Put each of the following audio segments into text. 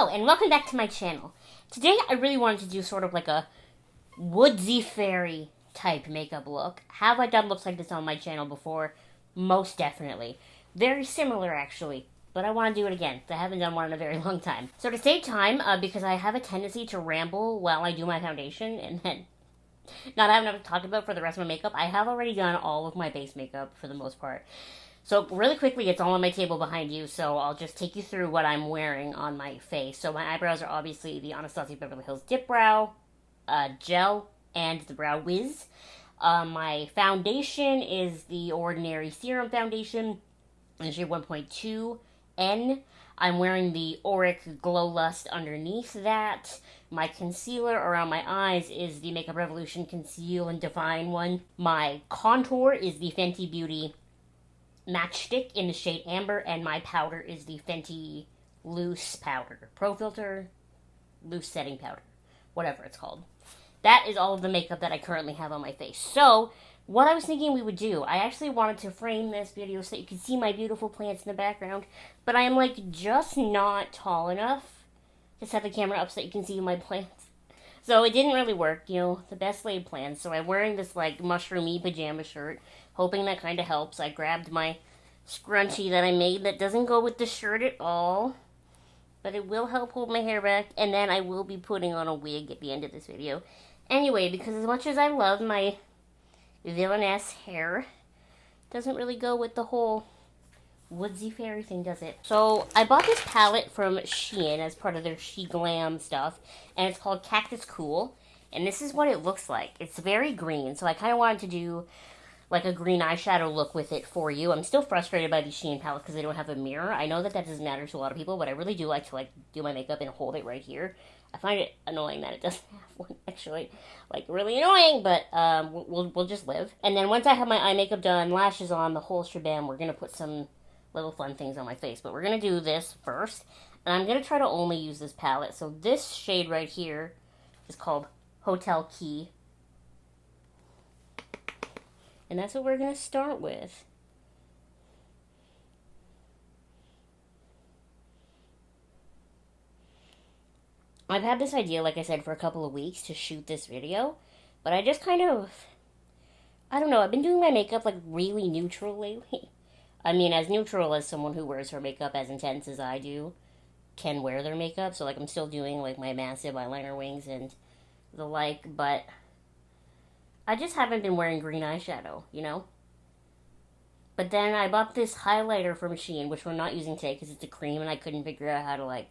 Hello, and welcome back to my channel. Today I really wanted to do sort of like a woodsy fairy type makeup look. Have I done looks like this on my channel before? Most definitely. Very similar actually, but I want to do it again. I haven't done one in a very long time. So to save time, because I have a tendency to ramble while I do my foundation and then not have enough to talk about for the rest of my makeup, I have already done all of my base makeup for the most part. So really quickly, it's all on my table behind you, so I'll just take you through what I'm wearing on my face. So my eyebrows are obviously the Anastasia Beverly Hills Dipbrow gel and the Brow Wiz. My foundation is the ordinary Serum foundation in shade 1.2N. I'm wearing the Auric Glow Lust underneath that. My concealer around my eyes is the Makeup Revolution Conceal and Define one. My contour is the Fenty Beauty Matchstix in the shade Amber, and my powder is the Fenty Loose Powder. Pro Filt'r Loose Setting Powder. Whatever it's called. That is all of the makeup that I currently have on my face. So, what I was thinking we would do, I actually wanted to frame this video so that you can see my beautiful plants in the background, but I am just not tall enough to set the camera up so that you can see my plants. So it didn't really work, the best laid plans. So I'm wearing this mushroomy pajama shirt, hoping that kind of helps. I grabbed my scrunchie that I made that doesn't go with the shirt at all, but it will help hold my hair back, and then I will be putting on a wig at the end of this video. Anyway, because as much as I love my villainess hair, it doesn't really go with the whole woodsy fairy thing, does it? So I bought this palette from Shein as part of their Sheglam stuff, and it's called Cactus Cool, and this is what it looks like. It's very green, so I kind of wanted to do like a green eyeshadow look with it for you. I'm still frustrated by these Shein palettes because they don't have a mirror. I know that doesn't matter to a lot of people, but I really do like to do my makeup and hold it right here. I find it annoying that it doesn't have one, actually. Really annoying, but we'll just live. And then once I have my eye makeup done, lashes on, the whole shebang, we're going to put some little fun things on my face. But we're going to do this first, and I'm going to try to only use this palette. So this shade right here is called Hotel Key. And that's what we're going to start with. I've had this idea, like I said, for a couple of weeks to shoot this video, but I just I don't know, I've been doing my makeup really neutral lately. I mean, as neutral as someone who wears her makeup as intense as I do can wear their makeup. So I'm still doing my massive eyeliner wings and the like, but I just haven't been wearing green eyeshadow, But then I bought this highlighter from Shein, which we're not using today because it's a cream and I couldn't figure out how to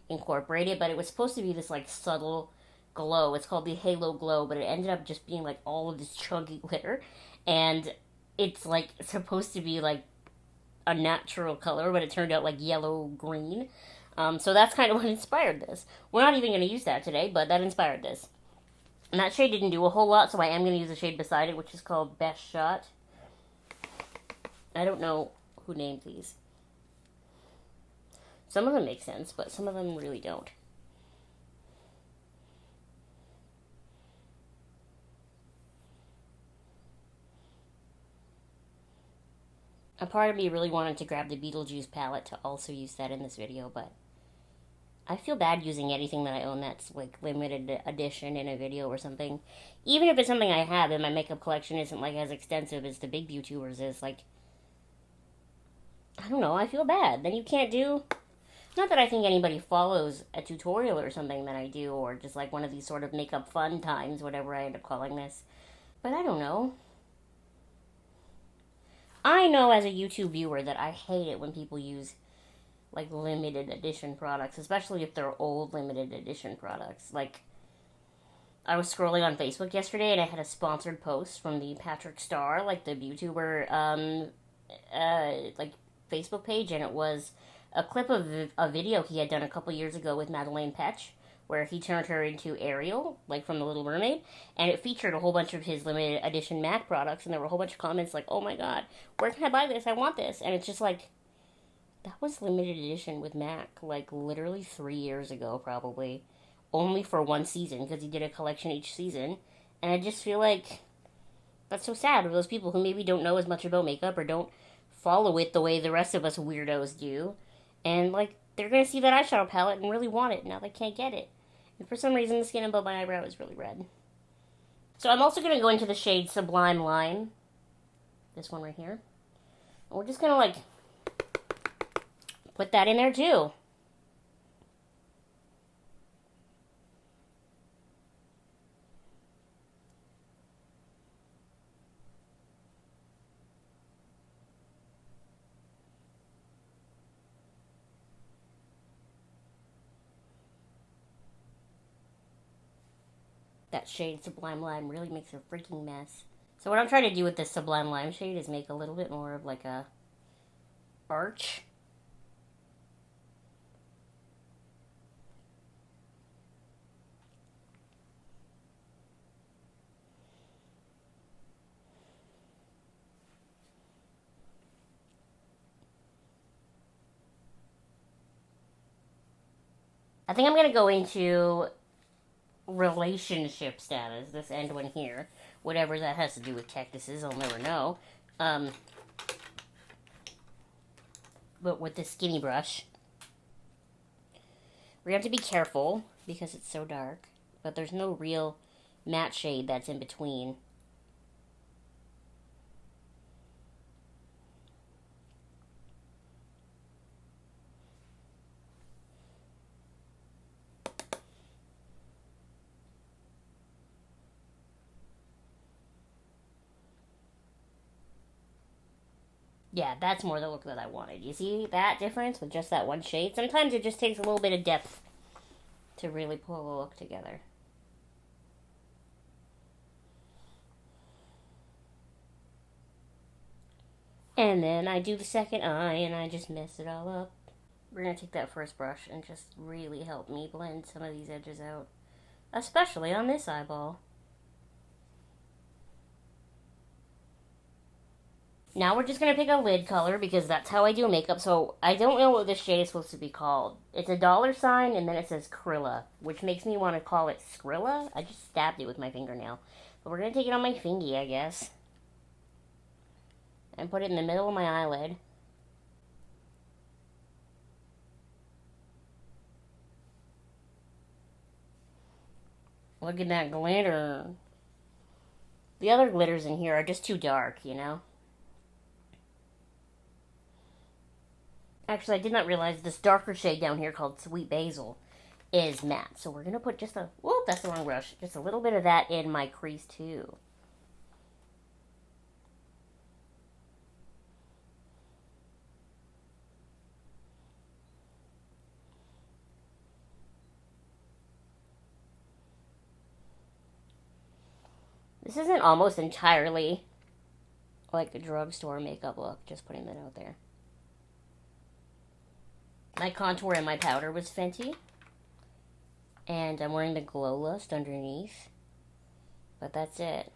incorporate it, but it was supposed to be this subtle glow. It's called the Halo Glow, but it ended up just being all of this chunky glitter, and it's supposed to be a natural color, but it turned out yellow green. So that's kind of what inspired this. We're not even going to use that today, but that inspired this. And that shade didn't do a whole lot, so I am going to use a shade beside it, which is called Best Shot. I don't know who named these. Some of them make sense, but some of them really don't. A part of me really wanted to grab the Beetlejuice palette to also use that in this video, but I feel bad using anything that I own that's limited edition in a video or something. Even if it's something I have and my makeup collection isn't as extensive as the big YouTubers is, I don't know, I feel bad. Then you can't do... Not that I think anybody follows a tutorial or something that I do, or just one of these sort of makeup fun times, whatever I end up calling this. But I don't know. I know as a YouTube viewer that I hate it when people use limited edition products, especially if they're old limited edition products. I was scrolling on Facebook yesterday and I had a sponsored post from the Patrick Star, the YouTuber, Facebook page, and it was a clip of a video he had done a couple years ago with Madeleine Petsch, where he turned her into Ariel, from The Little Mermaid, and it featured a whole bunch of his limited edition MAC products, and there were a whole bunch of comments oh my god, where can I buy this? I want this. And it's just that was limited edition with MAC, literally 3 years ago, probably, only for one season, because he did a collection each season, and I just feel that's so sad of those people who maybe don't know as much about makeup, or don't follow it the way the rest of us weirdos do, and they're going to see that eyeshadow palette and really want it. Now they can't get it. And for some reason, the skin above my eyebrow is really red. So I'm also going to go into the shade Sublime Lime. This one right here. And we're just going to, like, put that in there, too. That shade Sublime Lime really makes a freaking mess. So what I'm trying to do with this Sublime Lime shade is make a little bit more of like a arch. I think I'm going to go into relationship status, this end one here. Whatever that has to do with cactuses, I'll never know. But with this skinny brush, we're going to have to be careful because it's so dark. But there's no real matte shade that's in between. Yeah, that's more the look that I wanted. You see that difference with just that one shade? Sometimes it just takes a little bit of depth to really pull the look together. And then I do the second eye and I just mess it all up. We're going to take that first brush and just really help me blend some of these edges out. Especially on this eyeball. Now we're just going to pick a lid color because that's how I do makeup. So I don't know what this shade is supposed to be called. It's a $sign and then it says Krilla, which makes me want to call it Skrilla. I just stabbed it with my fingernail. But we're going to take it on my fingy, I guess. And put it in the middle of my eyelid. Look at that glitter. The other glitters in here are just too dark, you know? Actually, I did not realize this darker shade down here called Sweet Basil is matte. So we're going to put just a... Whoop, that's the wrong brush. Just a little bit of that in my crease, too. This isn't almost entirely like a drugstore makeup look. Just putting that out there. My contour and my powder was Fenty. And I'm wearing the Glow Lust underneath. But that's it.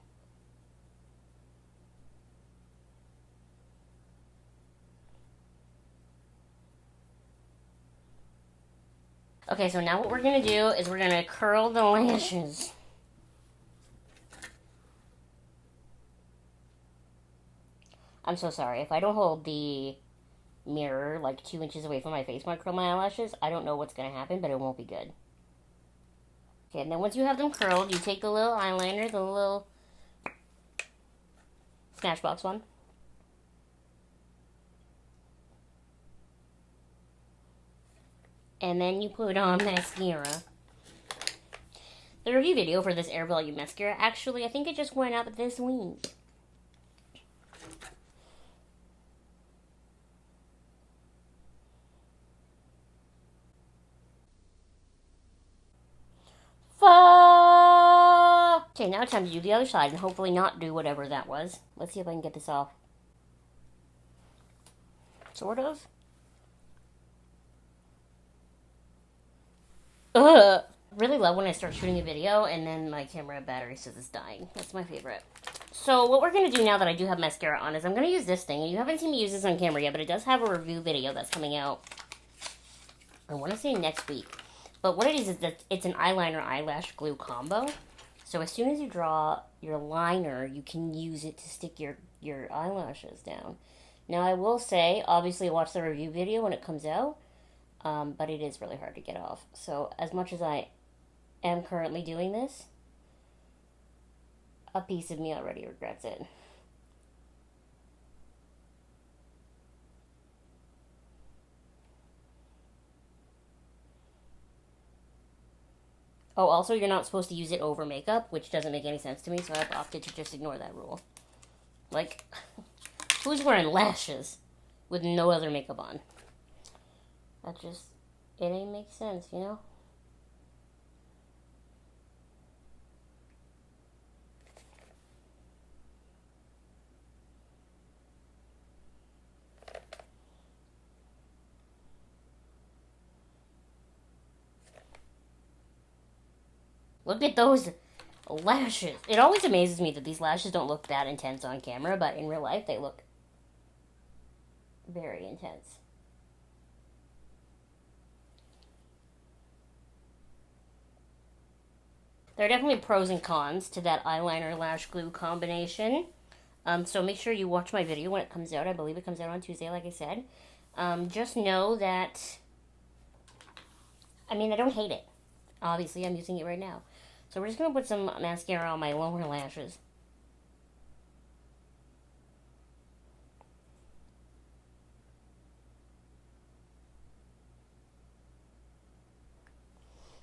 Okay, so now what we're going to do is we're going to curl the lashes. I'm so sorry. If I don't hold the mirror like 2 inches away from my face when I curl my eyelashes, I don't know what's going to happen, but it won't be good. Okay, and then once you have them curled, you take the little eyeliner, the little Smashbox one. And then you put on mascara. The review video for this Air Volume mascara, actually, I think it just went up this week. Okay, now it's time to do the other side and hopefully not do whatever that was. Let's see if I can get this off. Sort of. Ugh. Really love when I start shooting a video and then my camera battery says it's dying. That's my favorite. So what we're going to do now that I do have mascara on is I'm going to use this thing. You haven't seen me use this on camera yet, but it does have a review video that's coming out. I want to say next week. But what it is that it's an eyeliner eyelash glue combo. So as soon as you draw your liner, you can use it to stick your eyelashes down. Now I will say, obviously watch the review video when it comes out. but it is really hard to get off. So as much as I am currently doing this, a piece of me already regrets it. Oh, also, you're not supposed to use it over makeup, which doesn't make any sense to me, so I've opted to just ignore that rule. Like, who's wearing lashes with no other makeup on? That just, it ain't make sense, you know? Look at those lashes. It always amazes me that these lashes don't look that intense on camera, but in real life they look very intense. There are definitely pros and cons to that eyeliner lash glue combination. So make sure you watch my video when it comes out. I believe it comes out on Tuesday, like I said. Just know that, I mean, I don't hate it. Obviously, I'm using it right now. So we're just going to put some mascara on my lower lashes.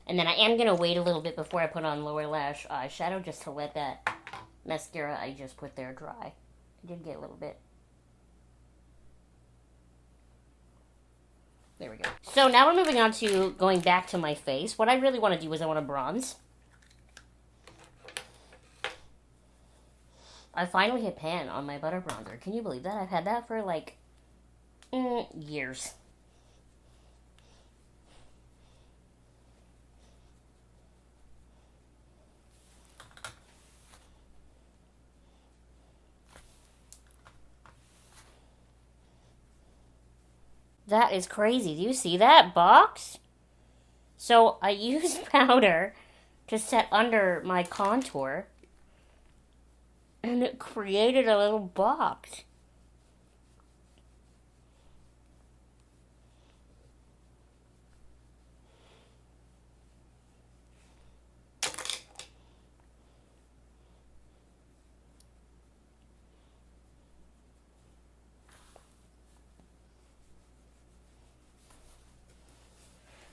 And then I am going to wait a little bit before I put on lower lash eyeshadow, just to let that mascara I just put there dry. I did get a little bit. There we go. So now we're moving on to going back to my face. What I really want to do is I want to bronze. I finally hit pan on my butter bronzer. Can you believe that? I've had that for like years. That is crazy. Do you see that box? So I used powder to set under my contour, and it created a little box.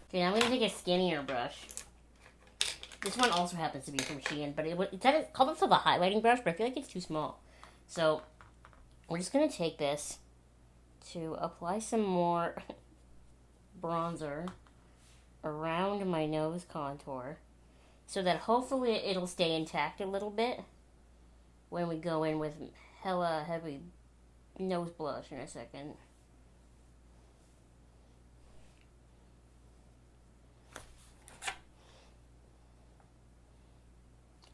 Okay, now I'm going to take a skinnier brush. This one also happens to be from Shein, but it's called itself a highlighting brush, but I feel like it's too small. So, we're just going to take this to apply some more bronzer around my nose contour, so that hopefully it'll stay intact a little bit when we go in with hella heavy nose blush in a second.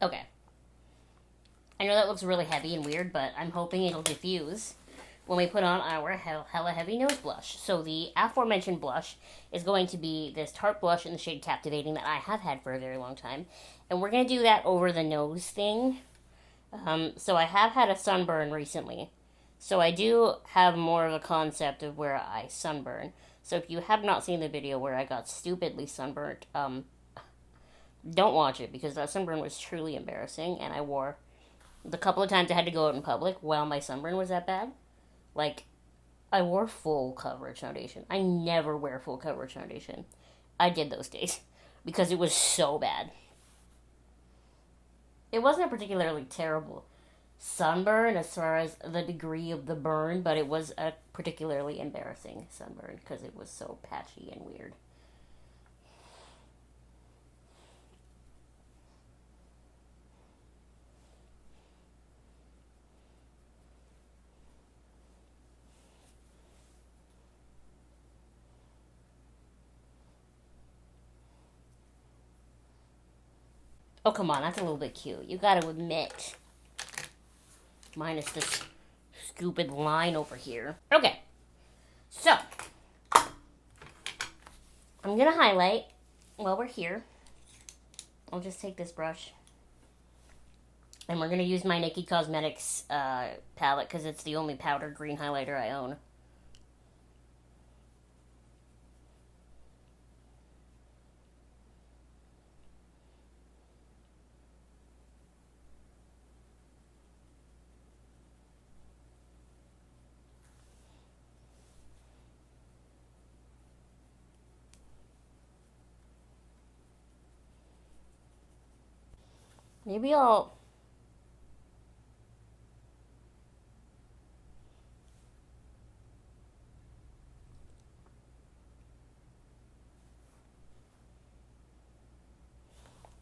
Okay. I know that looks really heavy and weird, but I'm hoping it'll diffuse when we put on our hella heavy nose blush. So the aforementioned blush is going to be this Tarte blush in the shade Captivating that I have had for a very long time. And we're going to do that over the nose thing. So I have had a sunburn recently. So I do have more of a concept of where I sunburn. So if you have not seen the video where I got stupidly sunburnt, don't watch it, because that sunburn was truly embarrassing, and I wore, the couple of times I had to go out in public while my sunburn was that bad, like, I wore full coverage foundation. I never wear full coverage foundation. I did those days, because it was so bad. It wasn't a particularly terrible sunburn as far as the degree of the burn, but it was a particularly embarrassing sunburn, because it was so patchy and weird. Oh, come on, that's a little bit cute. You gotta admit. Minus this stupid line over here. Okay. So. I'm gonna highlight while we're here. I'll just take this brush. And we're gonna use my Naked Cosmetics palette, because it's the only powder green highlighter I own. Maybe I'll...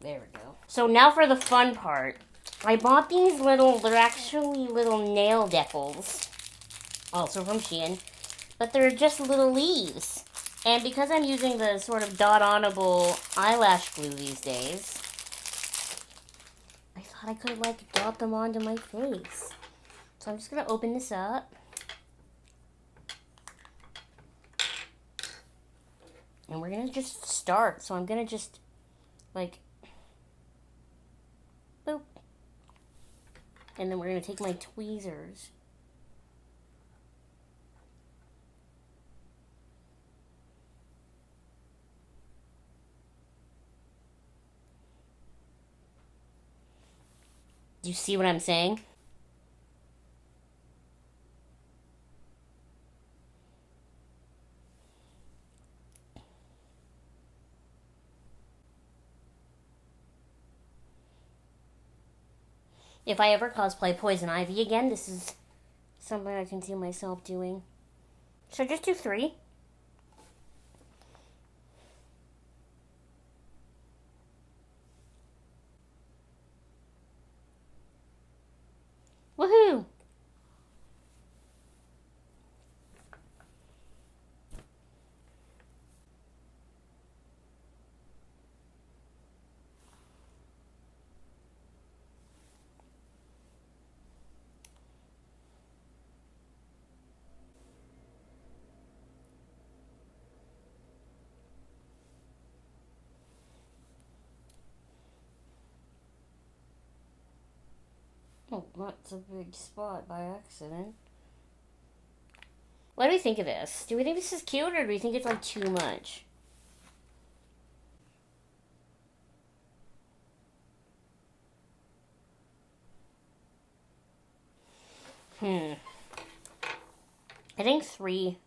There we go. So now for the fun part. I bought these they're actually little nail decals. Also from Shein. But they're just little leaves. And because I'm using the sort of dot-onable eyelash glue these days, I thought I could, like, dot them onto my face. So I'm just going to open this up. And we're going to just start. So I'm going to just, like, boop. And then we're going to take my tweezers. Do you see what I'm saying? If I ever cosplay Poison Ivy again, this is something I can see myself doing. Should I just do 3? Woohoo! Oh, that's a big spot by accident. What do we think of this? Do we think this is cute, or do we think it's, like, too much? I think 3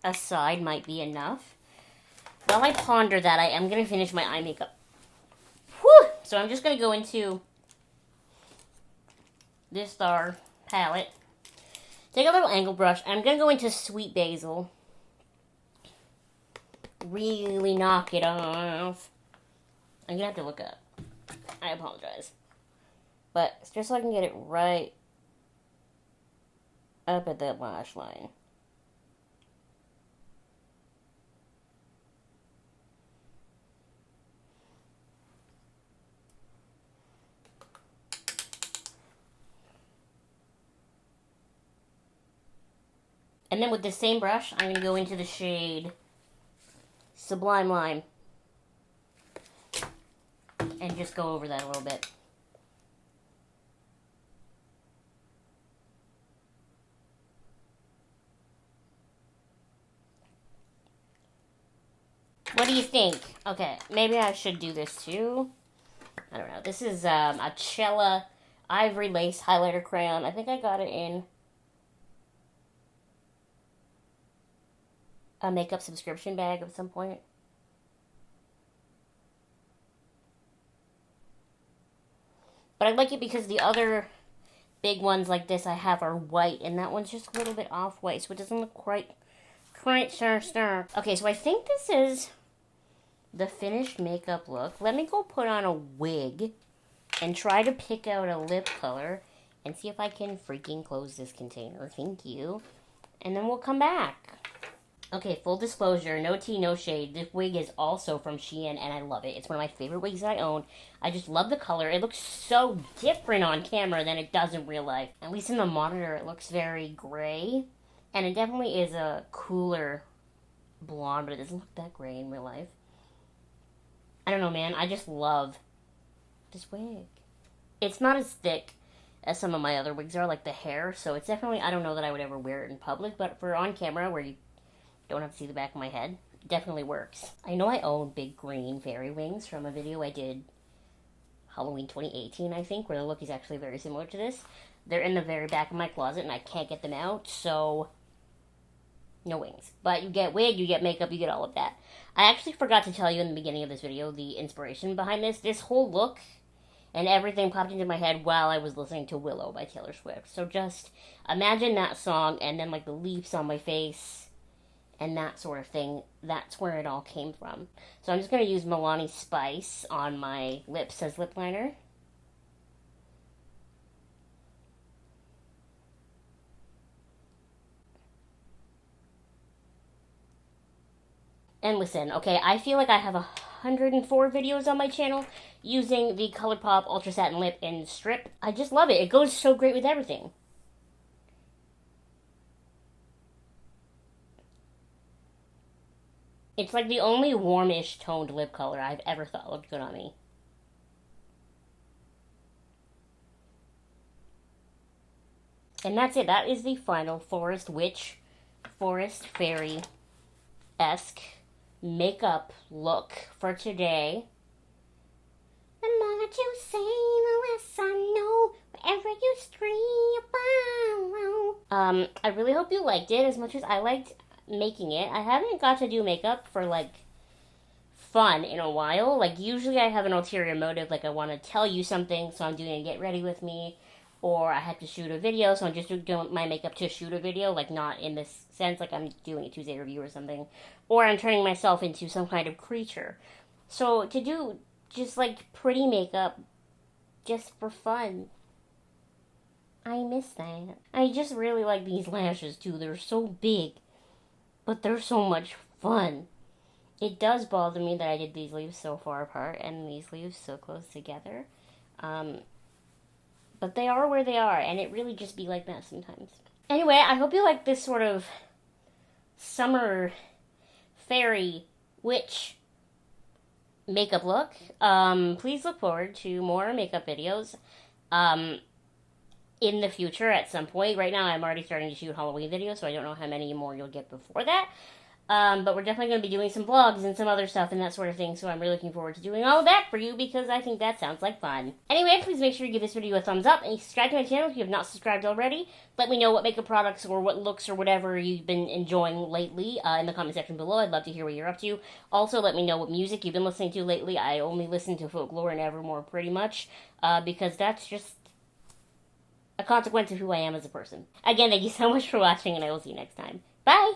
aside might be enough. While I ponder that, I am going to finish my eye makeup. Whew! So I'm just going to go into this star palette. Take a little angle brush. I'm going to go into Sweet Basil. Really knock it off. I'm going to have to look up. I apologize. But it's just so I can get it right up at that lash line. And then with the same brush, I'm going to go into the shade Sublime Lime. And just go over that a little bit. What do you think? Okay, maybe I should do this too. I don't know. This is a Chella Ivory Lace Highlighter Crayon. I think I got it in a makeup subscription bag at some point. But I like it because the other big ones like this I have are white, and that one's just a little bit off-white, so it doesn't look quite star. Okay, so I think this is the finished makeup look. Let me go put on a wig and try to pick out a lip color and see if I can freaking close this container. Thank you. And then we'll come back. Okay, full disclosure, no tea, no shade. This wig is also from Shein, and I love it. It's one of my favorite wigs that I own. I just love the color. It looks so different on camera than it does in real life. At least in the monitor, it looks very gray. And it definitely is a cooler blonde, but it doesn't look that gray in real life. I don't know, man. I just love this wig. It's not as thick as some of my other wigs are, like the hair, so it's definitely, I don't know that I would ever wear it in public, but for on camera where you don't have to see the back of my head, it definitely works. I know I own big green fairy wings from a video I did Halloween 2018, I think, where the look is actually very similar to this. They're in the very back of my closet, and I can't get them out, so no wings. But you get wig, you get makeup, you get all of that. I actually forgot to tell you in the beginning of this video the inspiration behind this. This whole look and everything popped into my head while I was listening to Willow by Taylor Swift. So just imagine that song and then like the leaves on my face and that sort of thing. That's where it all came from. So I'm just going to use Milani Spice on my lips as lip liner. And listen, okay, I feel like I have 104 videos on my channel using the Colourpop Ultra Satin Lip in Strip. I just love it. It goes so great with everything. It's like the only warmish toned lip color I've ever thought looked good on me. And that's it. That is the final Forest Witch, Forest Fairy-esque makeup look for today. The more that you say, the less I know. Wherever you stray, I really hope you liked it as much as I liked making it. I haven't got to do makeup for like fun in a while. Like usually I have an ulterior motive, like I want to tell you something, so I'm doing a get ready with me, or I have to shoot a video, so I'm just doing my makeup to shoot a video, like not in this sense, like I'm doing a Tuesday review or something, or I'm turning myself into some kind of creature. So to do just like pretty makeup just for fun, I miss that. I just really like these lashes too. They're so big, but they're so much fun. It does bother me that I did these leaves so far apart and these leaves so close together. But they are where they are, and it really just be like that sometimes. Anyway, I hope you like this sort of summer fairy witch makeup look. Please look forward to more makeup videos in the future at some point. Right now, I'm already starting to shoot Halloween videos, so I don't know how many more you'll get before that. But we're definitely going to be doing some vlogs and some other stuff and that sort of thing, so I'm really looking forward to doing all of that for you because I think that sounds like fun. Anyway, please make sure you give this video a thumbs up and subscribe to my channel if you have not subscribed already. Let me know what makeup products or what looks or whatever you've been enjoying lately in the comment section below. I'd love to hear what you're up to. Also, let me know what music you've been listening to lately. I only listen to Folklore and Evermore pretty much because that's just a consequence of who I am as a person. Again, thank you so much for watching, and I will see you next time. Bye!